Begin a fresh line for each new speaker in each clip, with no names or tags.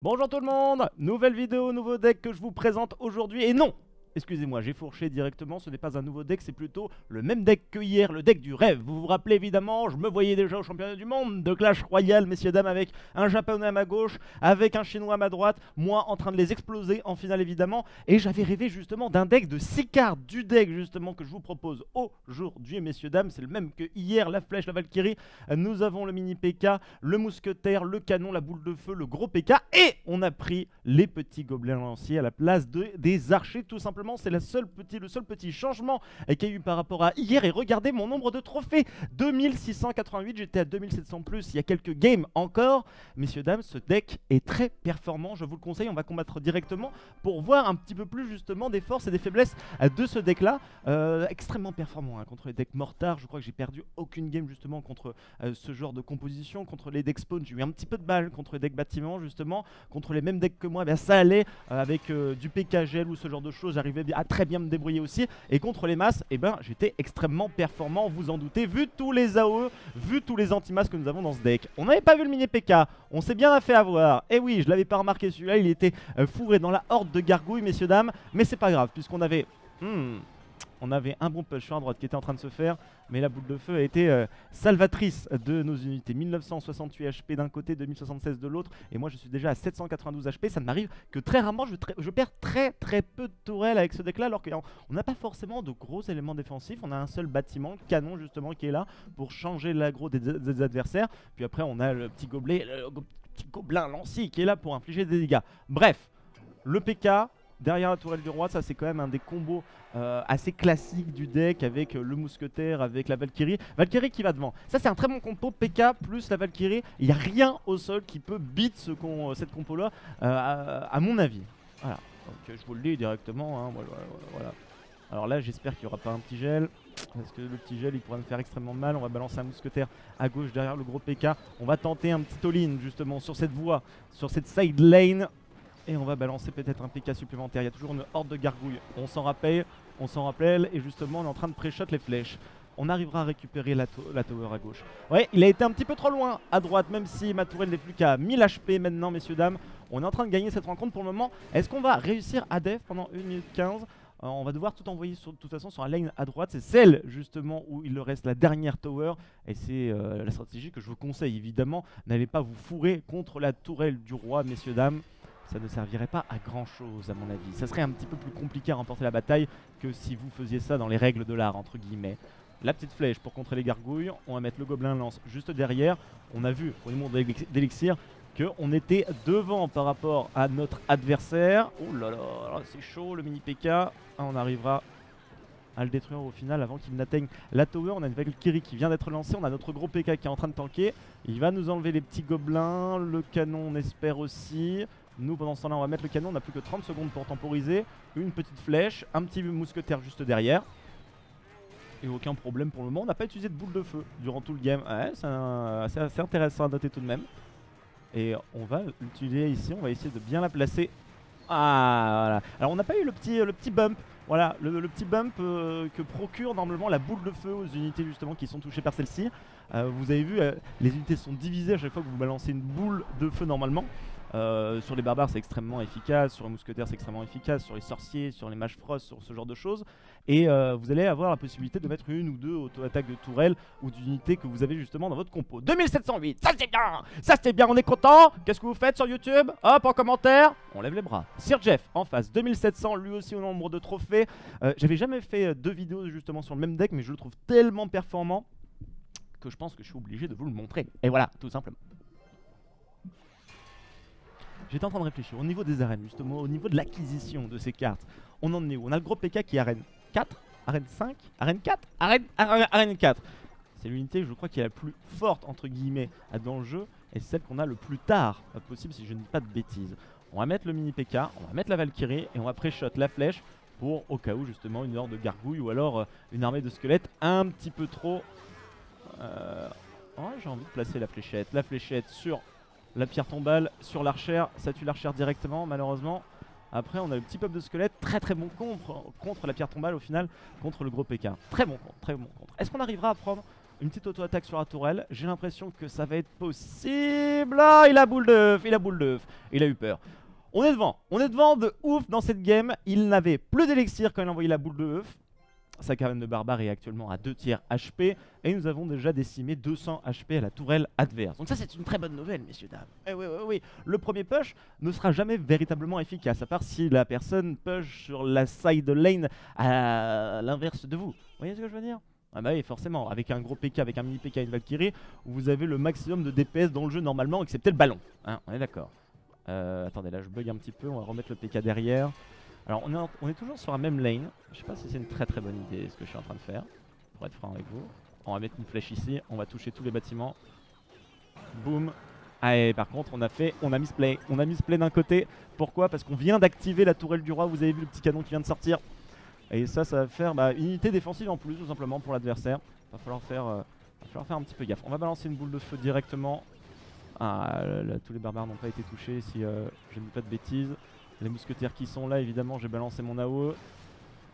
Bonjour tout le monde, nouvelle vidéo, nouveau deck que je vous présente aujourd'hui. Et non, excusez-moi, j'ai fourché directement, ce n'est pas un nouveau deck, c'est plutôt le même deck que hier, le deck du rêve. Vous vous rappelez évidemment, je me voyais déjà au championnat du monde de Clash Royale, messieurs dames, avec un japonais à ma gauche, avec un chinois à ma droite, moi en train de les exploser en finale évidemment. Et j'avais rêvé justement d'un deck de 6 cartes, du deck justement que je vous propose aujourd'hui, messieurs dames. C'est le même que hier, la flèche, la Valkyrie. Nous avons le mini PK, le mousquetaire, le canon, la boule de feu, le gros PK. Et on a pris les petits gobelins lanciers à la place des archers, tout simplement. C'est le seul petit changement qu'il y a eu par rapport à hier. Et regardez mon nombre de trophées, 2688, j'étais à 2700 plus il y a quelques games encore. Messieurs, dames, ce deck est très performant, je vous le conseille. On va combattre directement pour voir un petit peu plus justement des forces et des faiblesses de ce deck là. Extrêmement performant contre les decks mortards. Je crois que j'ai perdu aucune game justement contre ce genre de composition. Contre les decks spawn, j'ai eu un petit peu de balle. Contre les decks bâtiments justement, contre les mêmes decks que moi, ça allait avec du PKGL ou ce genre de choses. J'arrivais à très bien me débrouiller aussi. Et contre les masses, j'étais extrêmement performant, vous en doutez, vu tous les AOE, vu tous les anti-masses que nous avons dans ce deck. On n'avait pas vu le mini PK, on s'est bien fait avoir. Et oui, je l'avais pas remarqué celui-là, il était fourré dans la horde de gargouilles, messieurs dames. Mais c'est pas grave, puisqu'on avait... on avait un bon push sur à droite qui était en train de se faire, mais la boule de feu a été salvatrice de nos unités. 1968 HP d'un côté, 2076 de l'autre, et moi je suis déjà à 792 HP. Ça ne m'arrive que très rarement, je perds très peu de tourelles avec ce deck là, alors qu'on n'a pas forcément de gros éléments défensifs. On a un seul bâtiment, le canon justement, qui est là pour changer l'aggro des adversaires. Puis après on a le petit gobelet, le petit gobelin lancier qui est là pour infliger des dégâts. Bref, le PK derrière la tourelle du roi, ça c'est quand même un des combos assez classiques du deck, avec le mousquetaire, avec la Valkyrie. Valkyrie qui va devant. Ça c'est un très bon compo, PK plus la Valkyrie. Il n'y a rien au sol qui peut beat cette compo là, à mon avis. Voilà, donc je vous le dis directement, hein, voilà. Alors là j'espère qu'il n'y aura pas un petit gel, parce que le petit gel il pourrait me faire extrêmement mal. On va balancer un mousquetaire à gauche derrière le gros PK. On va tenter un petit all-in justement sur cette voie, sur cette side lane. Et on va balancer peut-être un PK supplémentaire. Il y a toujours une horde de gargouilles. On s'en rappelle. Et justement, on est en train de pré-shot les flèches. On arrivera à récupérer la tower à gauche. Ouais, il a été un petit peu trop loin à droite, même si ma tourelle n'est plus qu'à 1000 HP maintenant, messieurs, dames. On est en train de gagner cette rencontre pour le moment. Est-ce qu'on va réussir à def pendant 1 minute 15 ? On va devoir tout envoyer de toute façon sur la lane à droite. C'est celle justement où il reste la dernière tower. Et c'est la stratégie que je vous conseille. Évidemment, n'allez pas vous fourrer contre la tourelle du roi, messieurs, dames. Ça ne servirait pas à grand chose à mon avis. Ça serait un petit peu plus compliqué à remporter la bataille que si vous faisiez ça dans les règles de l'art, entre guillemets. La petite flèche pour contrer les gargouilles. On va mettre le gobelin lance juste derrière. On a vu au niveau d'élixir qu'on était devant par rapport à notre adversaire. Oh là là, c'est chaud le mini PK. On arrivera à le détruire au final avant qu'il n'atteigne la tower. On a une Valkyrie qui vient d'être lancée. On a notre gros PK qui est en train de tanker. Il va nous enlever les petits gobelins. Le canon on espère aussi. Nous pendant ce temps là on va mettre le canon, on n'a plus que 30 secondes pour temporiser. Une petite flèche, un petit mousquetaire juste derrière. Et aucun problème pour le moment, on n'a pas utilisé de boule de feu durant tout le game. Ouais, c'est assez intéressant à noter tout de même. Et on va l'utiliser ici, on va essayer de bien la placer. Ah voilà. Alors on n'a pas eu le petit bump. Voilà, le petit bump que procure normalement la boule de feu aux unités justement qui sont touchées par celle-ci. Vous avez vu, les unités sont divisées à chaque fois que vous balancez une boule de feu normalement. Sur les barbares c'est extrêmement efficace, sur les mousquetaires c'est extrêmement efficace, sur les sorciers, sur les mages frost, sur ce genre de choses. Et vous allez avoir la possibilité de mettre une ou deux auto-attaques de tourelle ou d'unités que vous avez justement dans votre compo. 2708, ça c'est bien, on est content. Qu'est-ce que vous faites sur YouTube? Hop, en commentaire, on lève les bras. Sir Jeff en face, 2700, lui aussi au nombre de trophées. J'avais jamais fait 2 vidéos justement sur le même deck, mais je le trouve tellement performant que je pense que je suis obligé de vous le montrer. Et voilà, tout simplement. J'étais en train de réfléchir au niveau des arènes, justement, au niveau de l'acquisition de ces cartes. On en est où? On a le gros PK qui est arène 4, arène 5, arène 4, arène 4. C'est l'unité, je crois, qui est la plus forte, entre guillemets, dans le jeu. Et c'est celle qu'on a le plus tard possible, si je ne dis pas de bêtises. On va mettre le mini PK, on va mettre la Valkyrie et on va pré-shot la flèche pour, au cas où, justement, une horde de gargouilles ou alors une armée de squelettes un petit peu trop... Oh, j'ai envie de placer la fléchette sur... la pierre tombale sur l'archère, ça tue l'archère directement malheureusement. Après on a le petit peuple de squelette, très bon contre la pierre tombale au final, contre le gros PK. Très bon contre. Est-ce qu'on arrivera à prendre une petite auto-attaque sur la tourelle. J'ai l'impression que ça va être possible. Ah, il a boule d'œuf, il a boule d'œuf. Il a eu peur. On est devant de ouf dans cette game. Il n'avait plus d'élixir quand il a envoyé la boule d'œuf. Sa cabane de barbare est actuellement à 2 tiers HP. Et nous avons déjà décimé 200 HP à la tourelle adverse. Donc ça c'est une très bonne nouvelle, messieurs dames. Eh oui, oui, oui. Le premier push ne sera jamais véritablement efficace, à part si la personne push sur la side lane à l'inverse de vous. Vous voyez ce que je veux dire? Ah bah oui, forcément, avec un gros PK, avec un mini PK et une Valkyrie, vous avez le maximum de DPS dans le jeu normalement, excepté le ballon. Hein, on est d'accord. Attendez, là je bug un petit peu, on va remettre le PK derrière. Alors on est toujours sur la même lane. Je sais pas si c'est une très très bonne idée ce que je suis en train de faire, pour être franc avec vous. On va mettre une flèche ici, on va toucher tous les bâtiments. Boum. Ah, et par contre on a misplay. On a misplay d'un côté. Pourquoi? Parce qu'on vient d'activer la tourelle du roi, vous avez vu le petit canon qui vient de sortir. Et ça va faire une unité défensive en plus tout simplement pour l'adversaire. Va falloir faire un petit peu gaffe. On va balancer une boule de feu directement. Ah, là, tous les barbares n'ont pas été touchés si je ne dis pas de bêtises. Les mousquetaires qui sont là, évidemment, j'ai balancé mon AOE.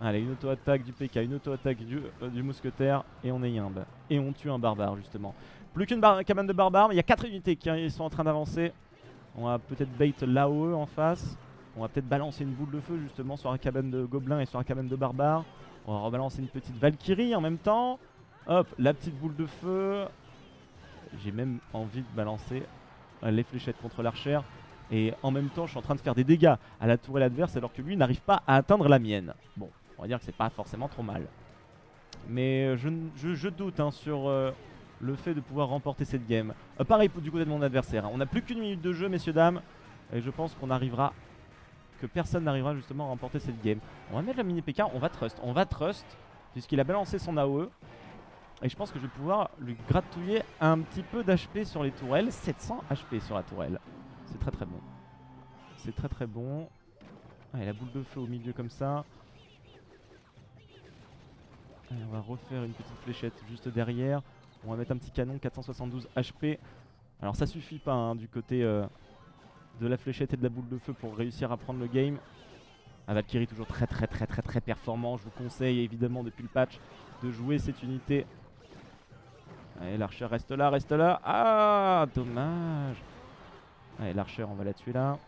Allez, une auto-attaque du PK, une auto-attaque du mousquetaire. Et on est yimbe. Et on tue un barbare, justement. Plus qu'une cabane de barbares, mais il y a 4 unités qui sont en train d'avancer. On va peut-être bait l'AOE en face. On va peut-être balancer une boule de feu, justement, sur un cabane de gobelins et sur un cabane de barbares. On va rebalancer une petite Valkyrie en même temps. Hop, la petite boule de feu. J'ai même envie de balancer les fléchettes contre l'archère. Et en même temps, je suis en train de faire des dégâts à la tourelle adverse alors que lui n'arrive pas à atteindre la mienne. Bon, on va dire que c'est pas forcément trop mal. Mais je doute hein, sur le fait de pouvoir remporter cette game. Pareil du côté de mon adversaire. Hein. On n'a plus qu'une minute de jeu, messieurs, dames. Et je pense qu'on arrivera... que personne n'arrivera justement à remporter cette game. On va mettre la mini PK, on va trust. Puisqu'il a balancé son AOE. Et je pense que je vais pouvoir lui gratouiller un petit peu d'HP sur les tourelles. 700 HP sur la tourelle. C'est très très bon. C'est très très bon. Allez, la boule de feu au milieu comme ça. Allez, on va refaire une petite fléchette juste derrière. On va mettre un petit canon 472 HP. Alors ça suffit pas hein, du côté de la fléchette et de la boule de feu pour réussir à prendre le game. Valkyrie toujours très performant. Je vous conseille évidemment depuis le patch de jouer cette unité. Allez, l'archer reste là. Ah, dommage. Allez, l'archer, on va la tuer là.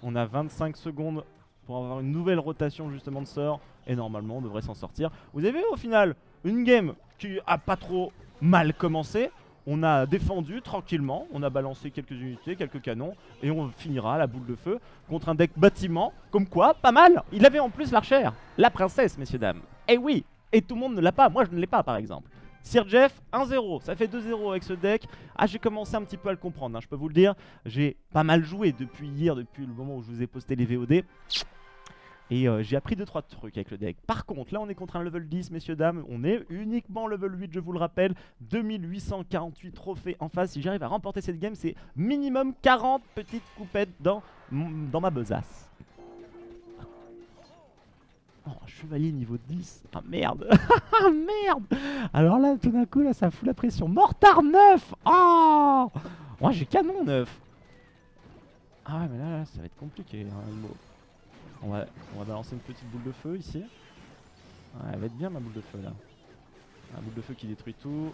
On a 25 secondes pour avoir une nouvelle rotation justement de sort. Et normalement, on devrait s'en sortir. Vous avez vu au final une game qui a pas trop mal commencé. On a défendu tranquillement. On a balancé quelques unités, quelques canons. Et on finira la boule de feu contre un deck bâtiment. Comme quoi, pas mal. Il avait en plus l'archer. La princesse, messieurs, dames. Et oui. Et tout le monde ne l'a pas. Moi, je ne l'ai pas, par exemple. Sir Jeff, 1-0, ça fait 2-0 avec ce deck. Ah, j'ai commencé un petit peu à le comprendre, hein, je peux vous le dire. J'ai pas mal joué depuis hier, depuis le moment où je vous ai posté les VOD. Et j'ai appris 2-3 trucs avec le deck. Par contre, là on est contre un level 10, messieurs, dames. On est uniquement level 8, je vous le rappelle. 2848 trophées en face. Si j'arrive à remporter cette game, c'est minimum 40 petites coupettes dans ma besace. Oh, chevalier niveau 10. Ah merde. Ah merde. Alors là, tout d'un coup, là, ça fout la pression. Mortard 9. Oh, moi j'ai canon 9. Ah ouais, mais là, ça va être compliqué. Hein, on va balancer une petite boule de feu ici. Ouais, elle va être bien ma boule de feu là. La boule de feu qui détruit tout.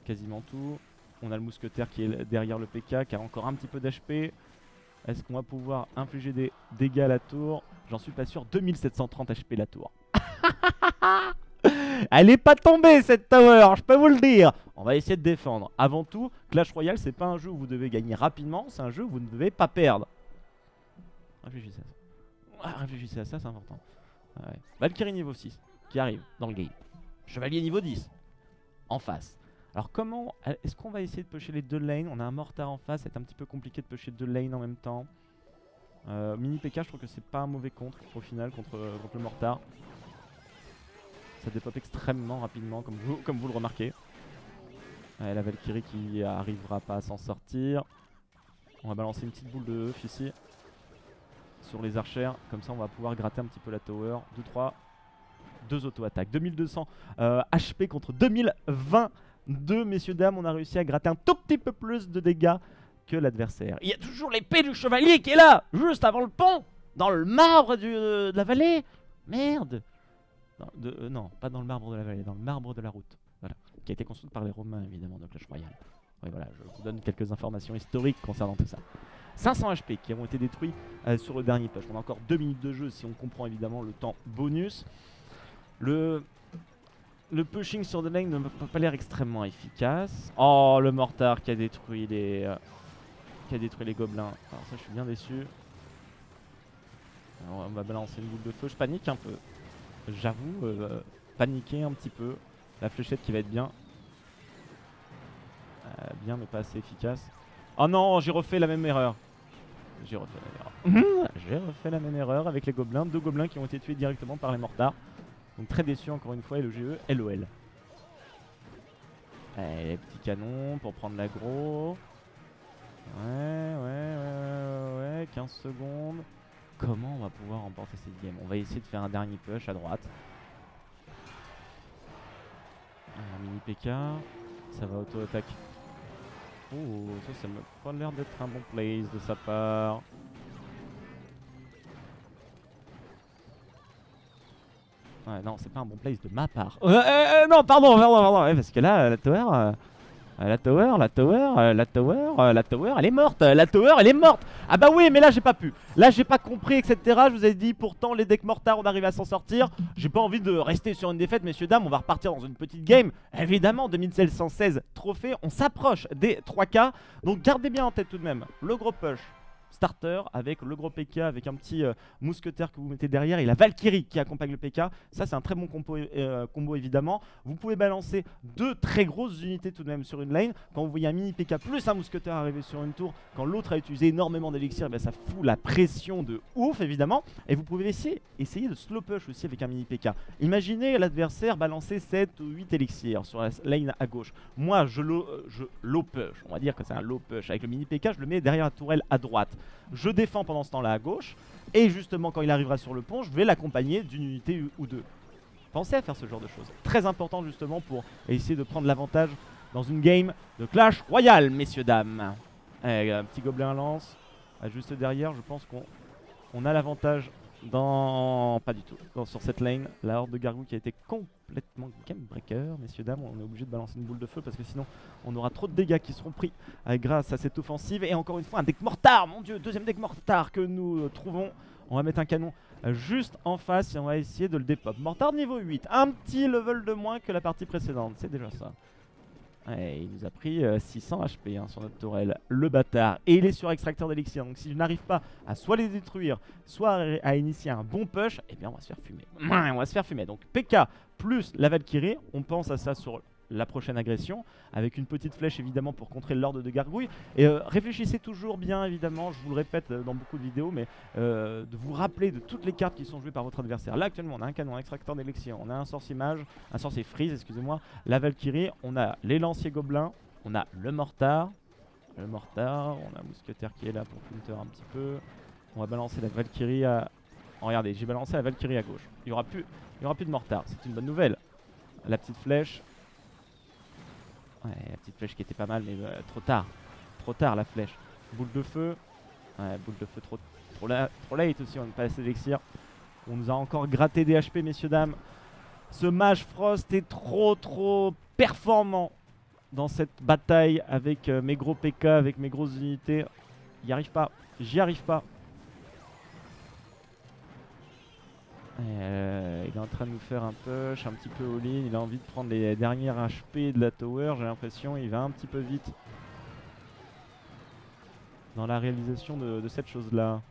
Quasiment tout. On a le mousquetaire qui est derrière le PK, qui a encore un petit peu d'HP. Est-ce qu'on va pouvoir infliger des dégâts à la tour? J'en suis pas sûr. 2730 HP la tour. Elle est pas tombée cette tower, je peux vous le dire. On va essayer de défendre. Avant tout, Clash Royale, c'est pas un jeu où vous devez gagner rapidement, c'est un jeu où vous ne devez pas perdre. Réfléchissez à ça. Ah, réfléchissez à ça, c'est important. Ouais. Valkyrie niveau 6 qui arrive dans le game. Chevalier niveau 10 en face. Alors comment, est-ce qu'on va essayer de pusher les deux lanes? On a un mortar en face, c'est un petit peu compliqué de pusher deux lanes en même temps. Mini PK, je trouve que c'est pas un mauvais contre au final contre le mortar. Ça dépop extrêmement rapidement comme vous le remarquez. Ouais, la Valkyrie qui arrivera pas à s'en sortir. On va balancer une petite boule de œuf ici sur les archères, comme ça on va pouvoir gratter un petit peu la tower. 2-3, 2 auto-attaques, 2200 HP contre 2022, messieurs dames. On a réussi à gratter un tout petit peu plus de dégâts que l'adversaire. Il y a toujours l'épée du chevalier qui est là, juste avant le pont, dans le marbre de la vallée. Merde. Non, pas dans le marbre de la vallée, dans le marbre de la route. Voilà. qui a été construite par les Romains évidemment de Clash Royale. Oui voilà, je vous donne quelques informations historiques concernant tout ça. 500 HP qui ont été détruits sur le dernier push. On a encore 2 minutes de jeu si on comprend évidemment le temps bonus. Le pushing sur the lane ne m'a pas l'air extrêmement efficace. Oh, le mortar qui a détruit les gobelins. Alors ça, je suis bien déçu. Alors, on va balancer une boule de feu. Je panique un peu. J'avoue, paniquer un petit peu. La fléchette qui va être bien. Bien, mais pas assez efficace. Oh non, j'ai refait la même erreur. J'ai refait la même erreur avec les gobelins. 2 gobelins qui ont été tués directement par les mortars. Donc très déçu encore une fois, LGE, LOL. Allez, les petits canons pour prendre l'aggro. Ouais, 15 secondes. Comment on va pouvoir remporter cette game? On va essayer de faire un dernier push à droite. Un mini PK. Ça va auto-attaque. Oh, ça me pas l'air d'être un bon place de sa part. Ouais, non, c'est pas un bon place de ma part. Non, pardon, ouais, parce que là, la tower, elle est morte. La tower, elle est morte. Ah bah oui, mais là, j'ai pas pu. Là, j'ai pas compris, etc. Je vous ai dit, pourtant, les decks mortards, on arrive à s'en sortir. J'ai pas envie de rester sur une défaite, messieurs, dames. On va repartir dans une petite game. Évidemment, 2716 trophées. On s'approche des 3K. Donc, gardez bien en tête tout de même le gros push starter avec le gros PK, avec un petit mousquetaire que vous mettez derrière et la Valkyrie qui accompagne le PK. Ça, c'est un très bon combo évidemment. Vous pouvez balancer 2 très grosses unités tout de même sur une lane. Quand vous voyez un mini PK plus un mousquetaire arriver sur une tour, quand l'autre a utilisé énormément d'élixir, ça fout la pression de ouf évidemment. Et vous pouvez essayer de slow push aussi avec un mini PK. Imaginez l'adversaire balancer 7 ou 8 élixirs sur la lane à gauche. Moi, je low push. On va dire que c'est un low push. Avec le mini PK, je le mets derrière la tourelle à droite. Je défends pendant ce temps-là à gauche. Et justement, quand il arrivera sur le pont, je vais l'accompagner d'une unité ou 2. Pensez à faire ce genre de choses. Très important justement pour essayer de prendre l'avantage dans une game de Clash Royale, messieurs, dames. Allez, un petit gobelin lance. Juste derrière, je pense qu'on a l'avantage dans... Pas du tout. Sur cette lane, la horde de gargouilles qui a été complètement game breaker. Messieurs, dames, on est obligé de balancer une boule de feu parce que sinon on aura trop de dégâts qui seront pris grâce à cette offensive. Et encore une fois, un deck mortar, mon dieu, deuxième deck mortar que nous trouvons. On va mettre un canon juste en face et on va essayer de le dépop. Mortar niveau 8, un petit level de moins que la partie précédente, c'est déjà ça. Ouais, il nous a pris 600 HP sur notre tourelle, le bâtard. Et il est sur extracteur d'élixir, donc si je n'arrive pas à soit les détruire, soit à initier un bon push, eh bien on va se faire fumer. On va se faire fumer. Donc PK plus la Valkyrie, on pense à ça sur la prochaine agression, avec une petite flèche évidemment pour contrer l'horde de gargouilles. Et réfléchissez toujours bien évidemment, je vous le répète dans beaucoup de vidéos, mais de vous rappeler de toutes les cartes qui sont jouées par votre adversaire. Là actuellement on a un canon, un extracteur d'élixir, on a un sorcier mage, un sorcier freeze, excusez-moi, la Valkyrie, on a les lanciers gobelins, on a le mortar, on a un mousquetaire qui est là pour counter un petit peu. On va balancer la Valkyrie à... Oh, regardez, j'ai balancé la Valkyrie à gauche. Il n'y aura plus de mortar, c'est une bonne nouvelle. La petite flèche. Ouais, la petite flèche qui était pas mal, mais trop tard la flèche. Boule de feu. Ouais, boule de feu trop late aussi, on n'a pas assez d'élixir. On nous a encore gratté des HP, messieurs, dames. Ce mage Frost est trop performant dans cette bataille avec mes gros PK, avec mes grosses unités. J'y arrive pas. Il est en train de nous faire un push, un petit peu all-in. Il a envie de prendre les dernières HP de la tower. J'ai l'impression il va un petit peu vite dans la réalisation de cette chose-là.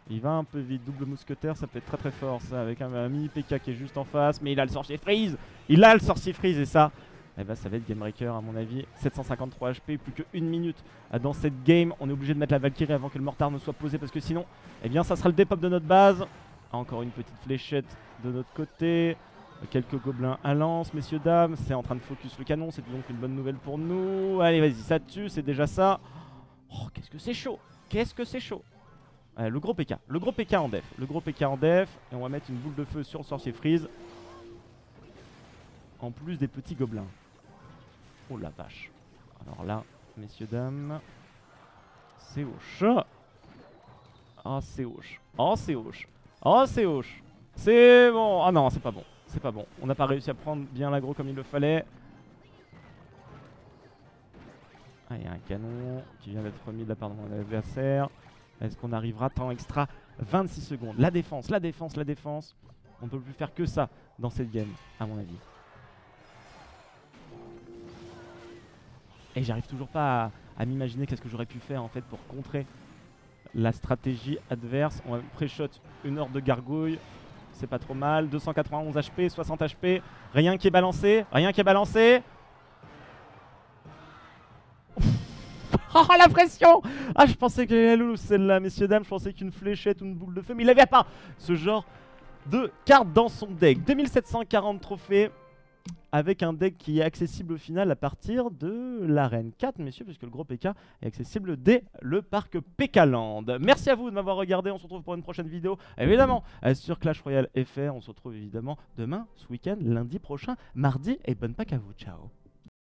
Il va un peu vite. Double mousquetaire, ça peut être très fort ça, avec un mini PK qui est juste en face. Mais il a le sorcier freeze. Et ça, eh ben, ça va être game breaker à mon avis. 753 HP, plus que 1 minute dans cette game. On est obligé de mettre la Valkyrie avant que le mortar ne soit posé parce que sinon, eh bien, ça sera le dépop de notre base. Encore une petite fléchette de notre côté. Quelques gobelins à lance, messieurs, dames. C'est en train de focus le canon, c'est donc une bonne nouvelle pour nous. Allez, vas-y, ça tue, c'est déjà ça. Oh, qu'est-ce que c'est chaud. Le gros PK en def. Et on va mettre une boule de feu sur le sorcier freeze. En plus des petits gobelins. Oh la vache. Alors là, messieurs, dames, c'est hoche. Oh, c'est hoche. C'est bon. Ah non, c'est pas bon. On n'a pas réussi à prendre bien l'aggro comme il le fallait. Ah, il y a un canon qui vient d'être remis de la part de mon adversaire. Est-ce qu'on arrivera? Temps extra, 26 secondes. La défense, la défense, la défense. On ne peut plus faire que ça dans cette game, à mon avis. Et j'arrive toujours pas à m'imaginer qu'est-ce que j'aurais pu faire en fait pour contrer la stratégie adverse. On va pré-shot une horde de gargouilles. C'est pas trop mal. 291 HP, 60 HP. Rien qui est balancé. Rien qui est balancé. Oh la pression! Ah, je pensais qu'elle allait loose celle-là, messieurs dames. Je pensais qu'une fléchette ou une boule de feu, mais il avait pas ce genre de carte dans son deck. 2740 trophées avec un deck qui est accessible au final à partir de l'arène 4, messieurs, puisque le gros PK est accessible dès le parc PK-Land. Merci à vous de m'avoir regardé. On se retrouve pour une prochaine vidéo, évidemment, sur Clash Royale FR. On se retrouve évidemment demain, ce week-end, lundi prochain, mardi, et bonne Pâques à vous. Ciao!